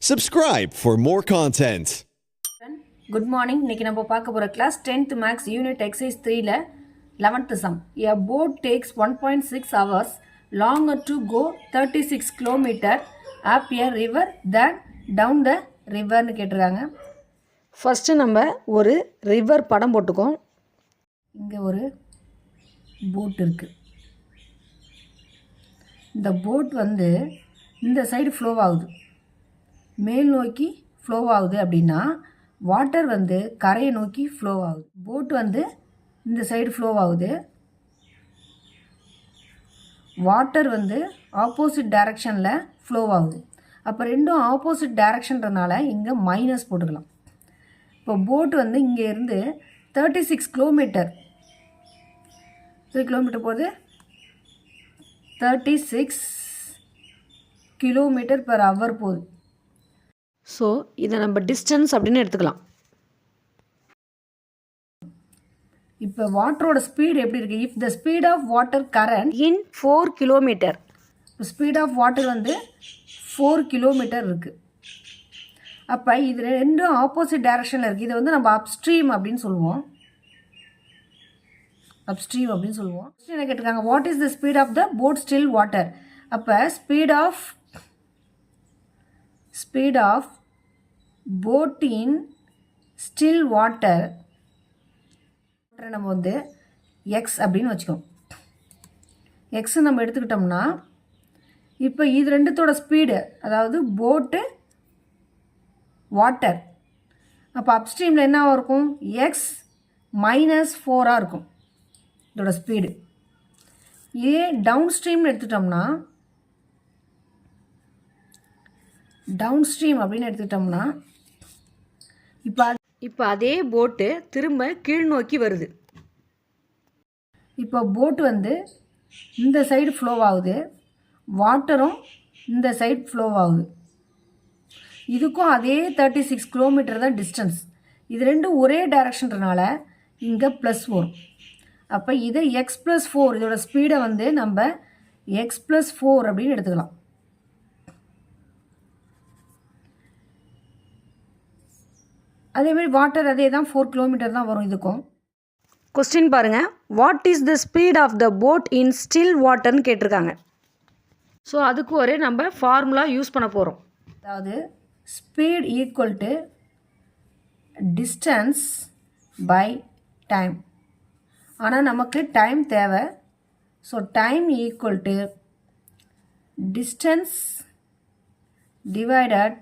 Subscribe for more content. Good morning. இன்னைக்கு நம்ம பார்க்க போற class 10th max unit exercise 3ல 11th sum. A boat takes 1.6 hours longer to go 36 km up a river than down the river னு கேட்டிருக்காங்க. First நம்ம ஒரு river படம் போட்டுக்கோம். இங்க ஒரு போட் இருக்கு. இந்த போட் வந்து இந்த சைடு ஃப்ளோ ஆகுது. மேல் நோக்கி ஃப்ளோ ஆகுது அப்படின்னா வாட்டர் வந்து கரையை நோக்கி ஃப்ளோ ஆகுது. போட் வந்து இந்த சைடு ஃப்ளோ ஆகுது. வாட்டர் வந்து ஆப்போசிட் டைரக்ஷனில் ஃப்ளோ ஆகுது. அப்போ ரெண்டும் ஆப்போசிட் டைரக்ஷன்றதுனால இங்கே மைனஸ் போட்டுக்கலாம். இப்போ போட் வந்து இங்கே இருந்து 36 கிலோமீட்டர் 3 கிலோமீட்டர் போகுது. 36 கிலோமீட்டர் பெர் ஹவர் போகுது. ஸோ இதை நம்ம டிஸ்டன்ஸ் அப்படின்னு எடுத்துக்கலாம். இப்போ வாட்டரோட ஸ்பீடு எப்படி இருக்குது? If the speed of water current in 4 kilometre, speed of water வந்து 4 கிலோமீட்டர் இருக்குது. அப்போ இது ரெண்டும் ஆப்போசிட் டைரக்ஷனில் இருக்குது. இதை வந்து நம்ம அப்ஸ்ட்ரீம் அப்படின்னு சொல்லுவோம். அப்ஸ்ட்ரீம் அப்படின்னு சொல்லுவோம். என்ன கேட்டிருக்காங்க? What is the speed of the boat still water. அப்போ speed of boat in still water நம்ம வந்து எக்ஸ் அப்படின்னு வச்சுக்கோம். எக்ஸ் நம்ம எடுத்துக்கிட்டோம்னா இப்போ இது ரெண்டுத்தோட ஸ்பீடு, அதாவது போட்டு வாட்டர், அப்போ அப்ஸ்ட்ரீமில் என்னவாக இருக்கும்? எக்ஸ் -4 இருக்கும் இதோட ஸ்பீடு. இதே டவுன் ஸ்ட்ரீம்னு எடுத்துட்டோம்னா, டவுன் ஸ்ட்ரீம் அப்படின்னு எடுத்துக்கிட்டோம்னா இப்போ அதே போட்டு திரும்ப கீழ் நோக்கி வருது. இப்போ போட்டு வந்து இந்த சைடு ஃப்ளோ ஆகுது, வாட்டரும் இந்த சைடு ஃப்ளோ ஆகுது. இதுக்கும் அதே 36 கிலோமீட்டர் தான் டிஸ்டன்ஸ். இது ரெண்டும் ஒரே டைரக்ஷன்றனால இங்கே ப்ளஸ் வரும். அப்போ இதை x+4, இதோட ஸ்பீடை வந்து நம்ம x+4 அப்படின்னு எடுத்துக்கலாம். அதேமாதிரி வாட்டர் அதே தான் 4 கிலோமீட்டர் தான் வரும் இதுக்கும். கொஸ்டின் பாருங்கள், what is the speed of the boat in still வாட்டர்னு கேட்டிருக்காங்க. ஸோ அதுக்கு ஒரு நம்ம ஃபார்முலா யூஸ் பண்ண போகிறோம். அதாவது speed equal to distance by time. ஆனால் நமக்கு டைம் தேவை. So time equal to distance divided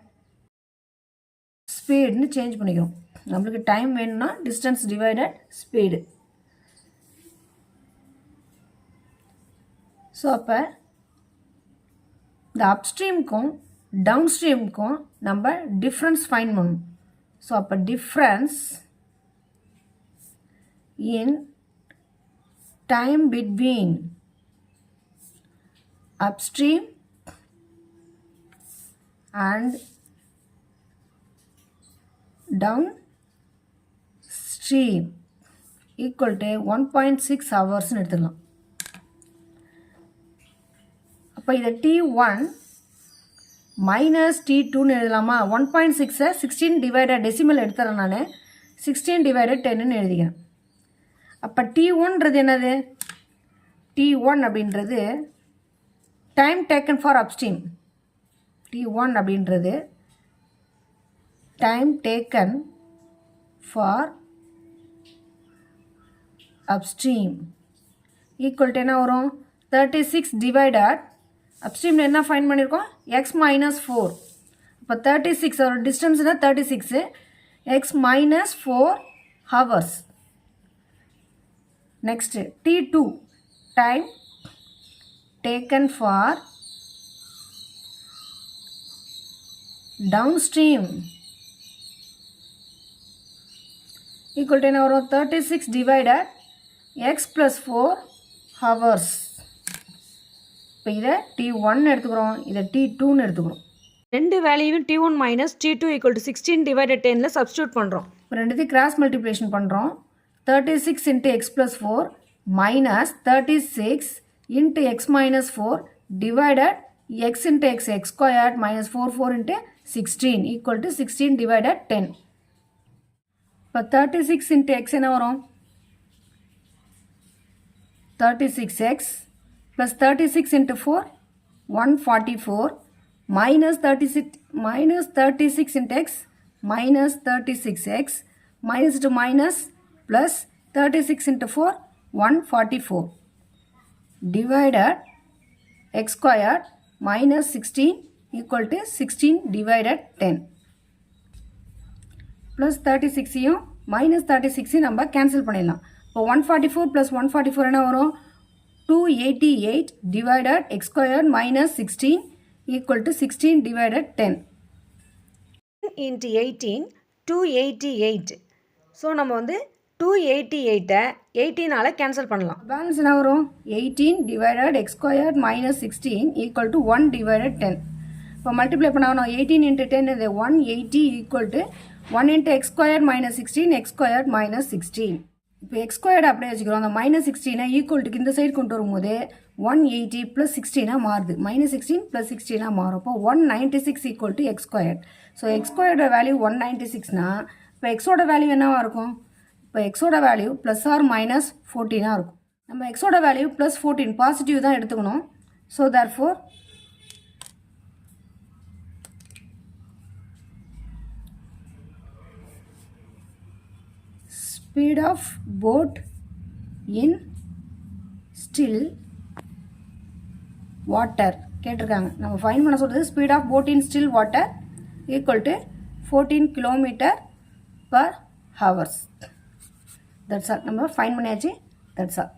ஸ்பீடுன்னு சேஞ்ச் பண்ணிக்கிறோம். நம்மளுக்கு டைம் வேணும்னா டிஸ்டன்ஸ் டிவைடட் ஸ்பீடு. ஸோ அப்போ இந்த அப்ஸ்ட்ரீமுக்கும் டவுன் ஸ்ட்ரீமுக்கும் நம்ம டிஃப்ரென்ஸ் ஃபைண்ட் பண்ணணும். ஸோ அப்போ difference in time between upstream and down stream equal to 1.6 hours எடுத்துக்கலாம். அப்போ இதை T1 -T2 எழுதலாமா? 1.6 16 டிவைடட் டெசிமல் எடுத்துறேன் நான். 16 டிவைடட் 10 எழுதிக்கிறேன். அப்போ T1ன்றது என்னது? T1 அப்படின்றது time taken for upstream. T1 அப்படின்றது time taken for upstream equal to என்ன வரும்? 36 divided upstream என்ன ஃபைண்ட் பண்ணியிருக்கோம்? x-4. இப்போ 36 ஒரு டிஸ்டன்ஸ்னா 36 x-4 hours. next T2 time taken for downstream equal to என்ன வரும்? 36 divided x+4 hours. இப்போ இதை T1 எடுத்துக்கிறோம், இதை T2ன்னு எடுத்துக்கிறோம். ரெண்டு வேல்யூவும் T1 - T2 = 16 டிவைடட் 10ல் சப்ஸ்டியூட் பண்ணுறோம். இப்போ ரெண்டுத்தையும் கிராஸ் மல்டிப்ளிகேஷன் பண்ணுறோம். 36 × x+4 minus 36 × x - 4 divided x into x, x squared minus 4 into 16 equal to 16 divided 10. இப்போ 36 into x என்ன வரும் 36x plus 36 into 4 144 minus 36 into x minus 36x minus to minus plus 36 into 4 144 divided x squared minus 16 equal to 16 divided 10 plus 36 minus 36 நம்ம cancel பண்ணிடலாம். இப்போ 144 plus 144 என்ன வரும் 288 divided x squared minus 16 equal to 16 divided 10 into 18 288. So நம்ம வந்து 288 18ஆல் cancel பண்ணலாம். Balance என்ன வரும் 18 divided x squared minus 16 equal to 1 divided 10. இப்போ மல்டிப்ளை பண்ணணும் 18 into 10 இது 180 equal to 1 into x squared minus 16 x squared minus 16. இப்போ x squared அப்படியே வச்சுக்கிறோம் அந்த minus 16 equal to இந்த சைடு கொண்டு வரும்போது 180 plus 16 மாறுது minus 16 plus 16 மாறும். அப்போ 196 equal to x squared. So x squared value 196னா இப்போ எக்ஸோட வேல்யூ என்னவா இருக்கும் இப்போ எக்ஸோட வேல்யூ ப்ளஸ் ஆர் மைனஸ் 14 இருக்கும். நம்ம எக்ஸோட வேல்யூ ப்ளஸ் 14 பாசிட்டிவ் தான் எடுத்துக்கணும். So therefore speed of boat in still water கேட்டிருக்காங்க. நம்ம ஃபைன் பண்ண சொல்கிறது speed of boat in still water equal to 14 km/h. That's all. நம்ம ஃபைன் பண்ணியாச்சு. That's all.